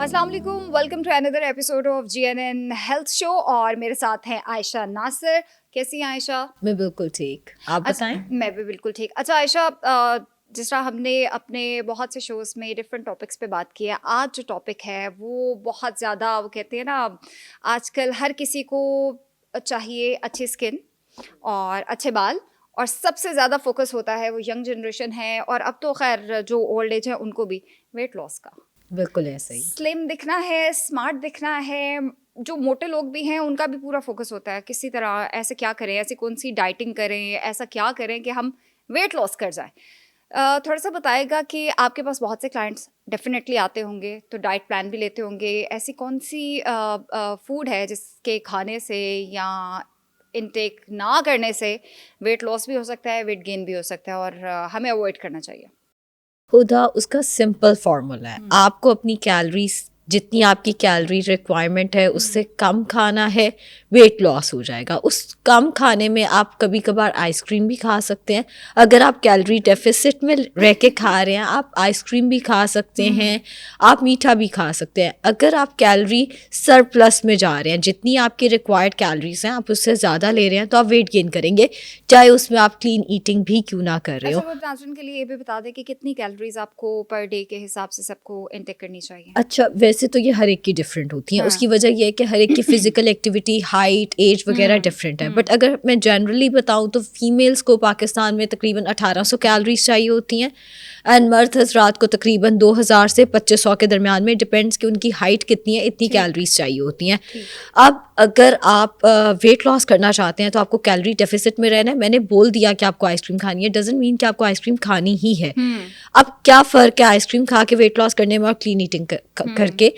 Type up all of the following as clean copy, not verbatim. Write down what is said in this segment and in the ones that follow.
अस्सलाम वालेकुम, welcome to another episode of GNN health show और मेरे साथ हैं आयशा नासिर। कैसी हैं आयशा? मैं बिल्कुल ठीक, आप बताएं। मैं भी बिल्कुल ठीक। अच्छा आयशा, जिस तरह हमने अपने बहुत से शोज़ में डिफरेंट टॉपिक्स पे बात की है, आज जो टॉपिक है वो बहुत ज़्यादा, वो कहते हैं ना, आजकल हर किसी को चाहिए अच्छी स्किन और अच्छे बाल, और सबसे ज़्यादा फोकस होता है वो यंग जनरेशन है और अब तो खैर जो ओल्ड एज है उनको भी, वेट लॉस का। बिल्कुल ऐसा ही। स्लिम दिखना है, स्मार्ट दिखना है। जो मोटे लोग भी हैं उनका भी पूरा फोकस होता है किसी तरह ऐसे क्या करें, ऐसी कौन सी डाइटिंग करें, ऐसा क्या करें कि हम वेट लॉस कर जाएं। थोड़ा सा बताएगा कि आपके पास बहुत से क्लाइंट्स डेफिनेटली आते होंगे तो डाइट प्लान भी लेते होंगे। ऐसी कौन सी फूड है जिसके खाने से या इनटेक ना करने से वेट लॉस भी हो सकता है, वेट गेन भी हो सकता है और हमें अवॉइड करना चाहिए? खुदा उसका सिंपल फार्मूला है, आपको अपनी कैलोरीज जितनी आपकी कैलोरी रिक्वायरमेंट है उससे कम खाना है, वेट लॉस हो जाएगा। उस कम खाने में आप कभी कभार आइसक्रीम भी खा सकते हैं। अगर आप कैलोरी डेफिसिट में रह के खा रहे हैं, आप आइसक्रीम भी खा सकते हैं, आप मीठा भी खा सकते हैं। अगर आप कैलोरी सरप्लस में जा रहे हैं, जितनी आपकी रिक्वायर्ड कैलोरीज हैं आप उससे ज़्यादा ले रहे हैं, तो आप वेट गेन करेंगे, चाहे उसमें आप क्लीन ईटिंग भी क्यों ना कर रहे हो। अच्छा, नाज़रीन के लिए ये भी बता दें कि कितनी कैलोरीज आपको पर डे के हिसाब से सबको इनटेक करनी चाहिए? अच्छा, वैसे तो ये हर एक की डिफरेंट होती है। हाँ। उसकी वजह ये है कि हर एक की फिजिकल एक्टिविटी, हाइट, एज वगैरह डिफरेंट है। बट अगर मैं जनरली बताऊं तो फीमेल्स को पाकिस्तान में तकरीबन 1800 कैलोरीज चाहिए होती हैं एंड मर्द हजरात को तकरीबन 2000 से 2500 के दरमियान में, डिपेंड्स कि उनकी हाइट कितनी है, इतनी कैलोरीज चाहिए होती हैं। अब अगर आप वेट लॉस करना चाहते हैं तो आपको कैलोरी डेफिसिट में रहना है। मैंने बोल दिया कि आपको आइसक्रीम खानी है, डजंट मीन कि आपको आइसक्रीम खानी ही है। अब क्या फ़र्क है आइसक्रीम खा के वेट लॉस करने में और क्लीन ईटिंग करके?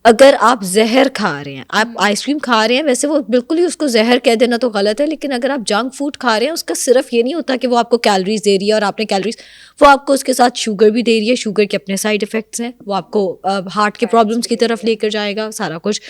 अगर आप जहर खा रहे हैं, आप आइसक्रीम खा रहे हैं, वैसे वो बिल्कुल ही उसको जहर कह देना तो गलत है, लेकिन अगर आप जंक फूड खा रहे हैं उसका सिर्फ ये नहीं होता कि वो आपको कैलोरीज दे रही है और आपने कैलोरीज, वो आपको उसके साथ शुगर भी दे रही है। शुगर के अपने साइड इफ़ेक्ट्स हैं, वो आपको हार्ट के प्रॉब्लम्स की तरफ लेकर जाएगा सारा कुछ।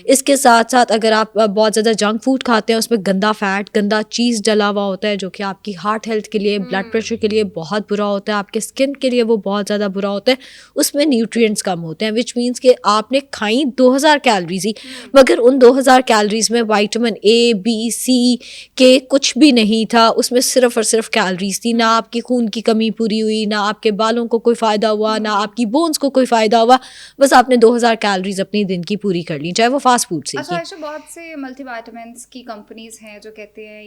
इसके साथ साथ अगर आप बहुत ज़्यादा जंक फूड खाते हैं, उसमें गंदा फैट, गंदा चीज़ डला हुआ होता है, जो कि आपकी हार्ट हेल्थ के लिए, ब्लड प्रेशर के लिए बहुत बुरा होता है, आपके स्किन के लिए वो बहुत ज़्यादा बुरा होता है। उसमें न्यूट्रिएंट्स कम होते हैं, विच मीन्स कि आपने खाई 2000 कैलोरीज ही, मगर उन 2000 कैलोरीज में विटामिन ए, बी, सी के कुछ भी नहीं था। उसमें सिर्फ और सिर्फ कैलोरीज थी। ना आपकी खून की कमी पूरी हुई, ना आपके बालों को कोई फ़ायदा हुआ, ना आपकी बोन्स को कोई फ़ायदा हुआ। बस आपने 2000 कैलोरीज अपनी दिन की पूरी कर ली, चाहे वो फास्ट फूड से अच्छा की। आयशा, बहुत से मल्टीविटामिन्स की कंपनीज हैं जो कहते हैं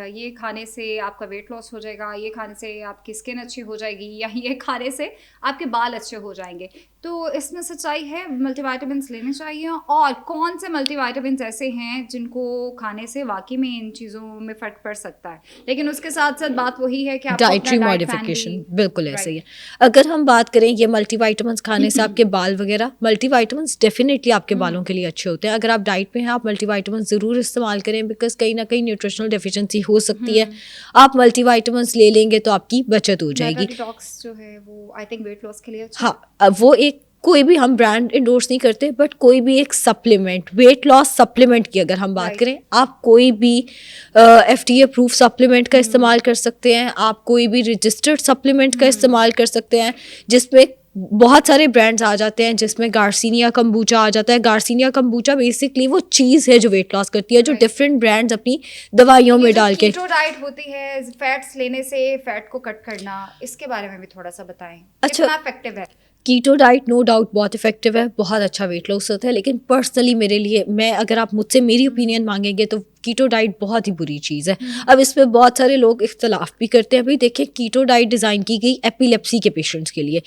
ये खाने से आपका वेट लॉस हो जाएगा, ये खाने से आपकी स्किन अच्छी हो जाएगी, या ये खाने से आपके बाल अच्छे हो जाएंगे। तो इसमें सच्चाई है? मल्टीविटामिन्स लेने चाहिए? और कौन से मल्टीविटामिन्स ऐसे हैं जिनको खाने से वाकई में इन चीज़ों में फ़र्क पड़ सकता है? लेकिन उसके साथ साथ बात वही है कि आपको डाइटरी अपना डाइट प्लान मॉडिफिकेशन भी बिल्कुल ऐसे ही है। अगर हम बात करें ये मल्टीविटामिन्स खाने से आपके बाल वगैरह, मल्टीविटामिन्स डेफिनेटली आपके बालों के लिए अच्छे होते हैं। अगर आप डाइट में हैं, आप मल्टीविटामिन्स ज़रूर इस्तेमाल करें, बिकॉज कहीं ना कहीं न्यूट्रिशनल डेफिशिएंसी हो सकती है। आप मल्टीविटामिन्स ले लेंगे तो आपकी बचत हो जाएगी। डिटॉक्स जो है वो आई थिंक वेट लॉस के लिए अच्छा है। हाँ, अब वो एक, कोई भी हम ब्रांड इंडोर्स नहीं करते, बट कोई भी एक सप्लीमेंट, वेट लॉस सप्लीमेंट की अगर हम बात करें, आप कोई भी FDA अप्रूव सप्लीमेंट का इस्तेमाल कर सकते हैं, आप कोई भी रजिस्टर्ड सप्लीमेंट का इस्तेमाल कर सकते हैं, जिसमें बहुत सारे ब्रांड्स आ जाते हैं, जिसमें गार्सिनिया कंबूचा आ जाता है। गार्सिनिया कंबूचा बेसिकली वो चीज़ है जो वेट लॉस करती है, जो डिफरेंट ब्रांड्स अपनी दवाइयों में डाल के। कीटो डाइट होती है, फैट्स लेने से फैट को कट करना, इसके बारे में भी थोड़ा सा बताएं। अच्छा, कितना इफेक्टिव है? कीटो डाइट नो डाउट बहुत इफेक्टिव है, बहुत अच्छा वेट लॉस होता है, लेकिन पर्सनली मेरे लिए, मैं अगर आप मुझसे मेरी ओपिनियन मांगेंगे तो कीटो डाइट बहुत ही बुरी चीज़ है। अब इसमें बहुत सारे लोग इख्तलाफ भी करते हैं। भाई देखिए, कीटो डाइट डिज़ाइन की गई एपिलेप्सी के पेशेंट्स के लिए।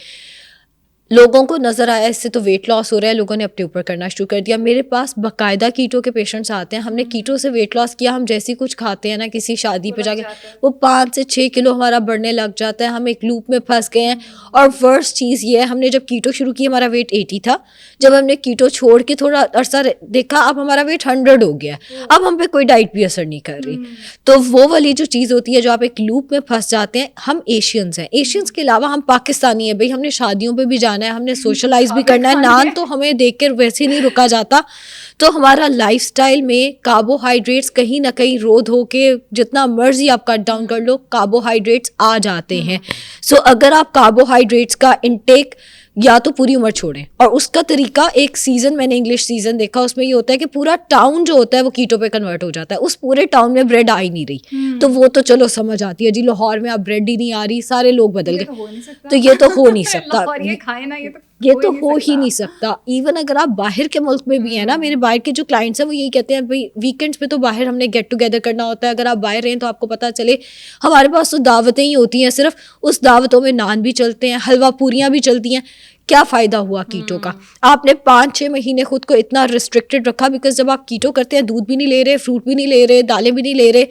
लोगों को नज़र आया इससे तो वेट लॉस हो रहा है, लोगों ने अपने ऊपर करना शुरू कर दिया। मेरे पास बाकायदा कीटो के पेशेंट्स आते हैं, हमने कीटो से वेट लॉस किया। हम जैसी कुछ खाते हैं ना किसी शादी पे जाके, वो 5 से 6 किलो हमारा बढ़ने लग जाता है। हम एक लूप में फंस गए हैं। और वर्स्ट चीज़ ये है, हमने जब कीटो शुरू की हमारा वेट 80 था, जब हमने कीटो छोड़ के थोड़ा अरसा देखा, अब हमारा वेट 100 हो गया। अब हम पे कोई डाइट भी असर नहीं कर रही। तो वो वाली जो चीज़ होती है, जो आप एक लूप में फंस जाते हैं। हम एशियंस हैं, एशियंस के अलावा हम पाकिस्तानी हैं भाई, हमने शादियों पे भी जाना है, हमने सोशलाइज भी करना है, नान तो हमें देख कर वैसे नहीं रुका जाता। तो हमारा लाइफस्टाइल में कार्बोहाइड्रेट्स कहीं ना कहीं रोध होके, जितना मर्जी आप कट डाउन कर लो, कार्बोहाइड्रेट्स आ जाते हैं। सो अगर आप कार्बोहाइड्रेट्स का इंटेक या तो पूरी उम्र छोड़ें। और उसका तरीका, एक सीजन मैंने इंग्लिश सीजन देखा, उसमें ये होता है कि पूरा टाउन जो होता है वो कीटो पे कन्वर्ट हो जाता है। उस पूरे टाउन में ब्रेड आ ही नहीं रही, तो वो तो चलो समझ आती है जी, लाहौर में अब ब्रेड ही नहीं आ रही, सारे लोग बदल गए, तो ये तो हो नहीं सकता। लाहौर ये खाए ना, ये तो हो ही नहीं सकता। इवन अगर आप बाहर के मुल्क में भी है ना, मेरे बाहर के जो क्लाइंट्स हैं वो यही कहते हैं, भाई वीकेंड्स पे तो बाहर हमने गेट टुगेदर करना होता है, अगर आप बाहर रहें तो आपको पता चले हमारे पास तो दावतें ही होती हैं सिर्फ, उस दावतों में नान भी चलते हैं, हलवा पूरियां भी चलती हैं। क्या फ़ायदा हुआ कीटो का? आपने 5-6 महीने खुद को इतना रिस्ट्रिक्टेड रखा, बिकॉज जब आप कीटो करते हैं दूध भी नहीं ले रहे, फ्रूट भी नहीं ले रहे, दालें भी नहीं ले रहे,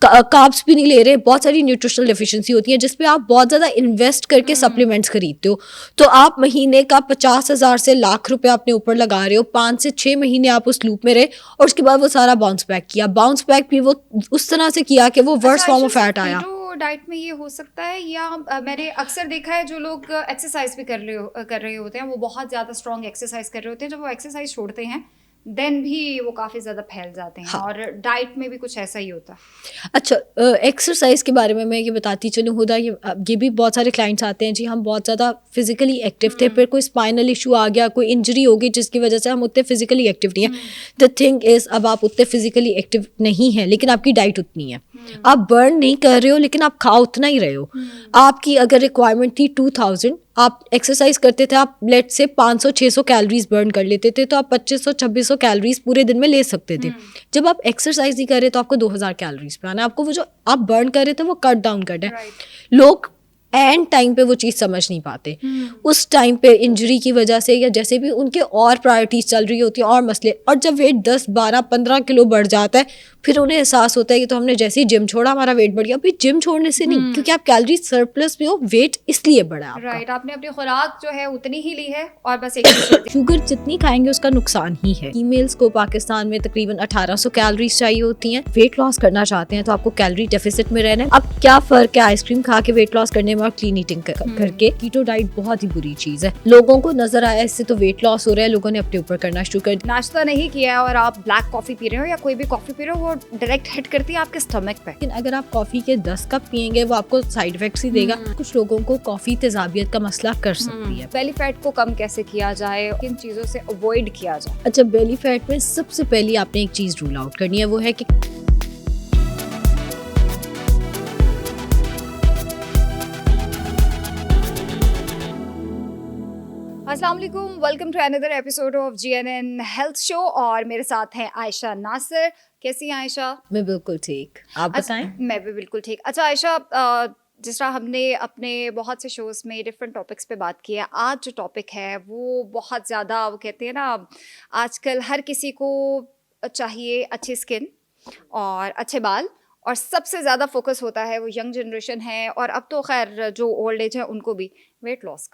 कार्ब्स भी नहीं ले रहे, बहुत सारी न्यूट्रिशनल डेफिशिएंसी होती है जिसपे आप बहुत ज़्यादा इन्वेस्ट करके सप्लीमेंट्स खरीदते हो। तो आप महीने का 50,000 से लाख रुपए अपने ऊपर लगा रहे हो, 5 से 6 महीने आप उस लूप में रहे और उसके बाद वो सारा बाउंस बैक किया। बाउंस बैक भी वो उस तरह से किया कि वो वर्स्ट फॉर्म ऑफ फैट आया। डाइट में ये हो सकता है, या मैंने अक्सर देखा है जो लोग एक्सरसाइज भी कर रहे होते हैं, वो बहुत ज़्यादा स्ट्रॉन्ग एक्सरसाइज कर रहे होते हैं, जब वो एक्सरसाइज छोड़ते हैं देन भी वो काफ़ी ज़्यादा फैल जाते हैं। हाँ। और डाइट में भी कुछ ऐसा ही होता है। अच्छा, एक्सरसाइज के बारे में मैं ये बताती चलूँ हुदा, ये भी बहुत सारे क्लाइंट्स आते हैं जी, हम बहुत ज़्यादा फिजिकली एक्टिव थे, फिर कोई स्पाइनल इशू आ गया, कोई इंजरी हो गई जिसकी वजह से हम उतने फिजिकली एक्टिव नहीं है। द थिंग इज़, अब आप उतने फिजिकली एक्टिव नहीं हैं लेकिन आपकी डाइट उतनी है, आप बर्न नहीं कर रहे हो लेकिन आप खा उतना ही रहे हो। आपकी अगर रिक्वायरमेंट थी 2000, आप एक्सरसाइज करते थे, आप लेट से 500-600 कैलोरीज बर्न कर लेते थे, तो आप 2500-2600 कैलोरीज पूरे दिन में ले सकते थे। जब आप एक्सरसाइज नहीं कर रहे तो आपको 2000 कैलोरीज पे आना है, आपको वो जो आप बर्न कर रहे थे वो कट डाउन करना है। लोग एंड टाइम पे वो चीज़ समझ नहीं पाते, उस टाइम पे इंजरी की वजह से या जैसे भी उनके और प्रायोरिटीज चल रही होती हैं और मसले, और जब वेट 10-12-15 किलो बढ़ जाता है फिर उन्हें एहसास होता है कि तो हमने जैसे ही जिम छोड़ा हमारा वेट बढ़ गया। अभी जिम छोड़ने से नहीं, क्योंकि आप कैलोरी सरप्लस में हो, वेट इसलिए बढ़ा है आपका। राइट, आपने अपनी खुराक जो है उतनी ही ली है और बस एक शुगर जितनी खाएंगे उसका नुकसान ही है। फीमेल्स को पाकिस्तान में तकरीबन 1800 कैलोरीज चाहिए होती हैं। वेट लॉस करना चाहते हैं तो आपको कैलोरी डेफिसिट में रहना है। अब क्या फर्क है आइसक्रीम खा के वेट लॉस करने में और क्लीन ईटिंग करके? कीटो डाइट बहुत ही बुरी चीज है। लोगों को नजर आया इससे तो वेट लॉस हो रहा है, लोगों ने अपने ऊपर करना शुरू कर दिया। नाश्ता नहीं किया और आप ब्लैक कॉफी पी रहे हो या कोई भी कॉफी पी रहे हो, वो डायरेक्ट हिट करती है आपके स्टमक पे। लेकिन अगर आप कॉफी के 10 कप पियेंगे वो आपको साइड इफेक्ट्स ही देगा। कुछ लोगों को कॉफी तेजाबियत का मसला कर सकती है। बेली फैट को कम कैसे किया जाए, किन चीजों से अवॉइड किया जाए? अच्छा, बेली फैट में सबसे पहले आपने एक चीज रूल आउट करनी है, वो है कि अस्सलाम वालेकुम, welcome to another episode of GNN health show और मेरे साथ हैं आयशा नासिर। कैसी हैं आयशा? मैं बिल्कुल ठीक, आप बताएं। मैं भी बिल्कुल ठीक। अच्छा आयशा, जिस तरह हमने अपने बहुत से शोज़ में डिफरेंट टॉपिक्स पे बात की है, आज जो टॉपिक है वो बहुत ज़्यादा, वो कहते हैं ना, आजकल हर किसी को चाहिए अच्छी स्किन और अच्छे बाल, और सबसे ज़्यादा फोकस होता है वो यंग जनरेशन है और अब तो खैर जो ओल्ड एज है उनको भी वेट लॉस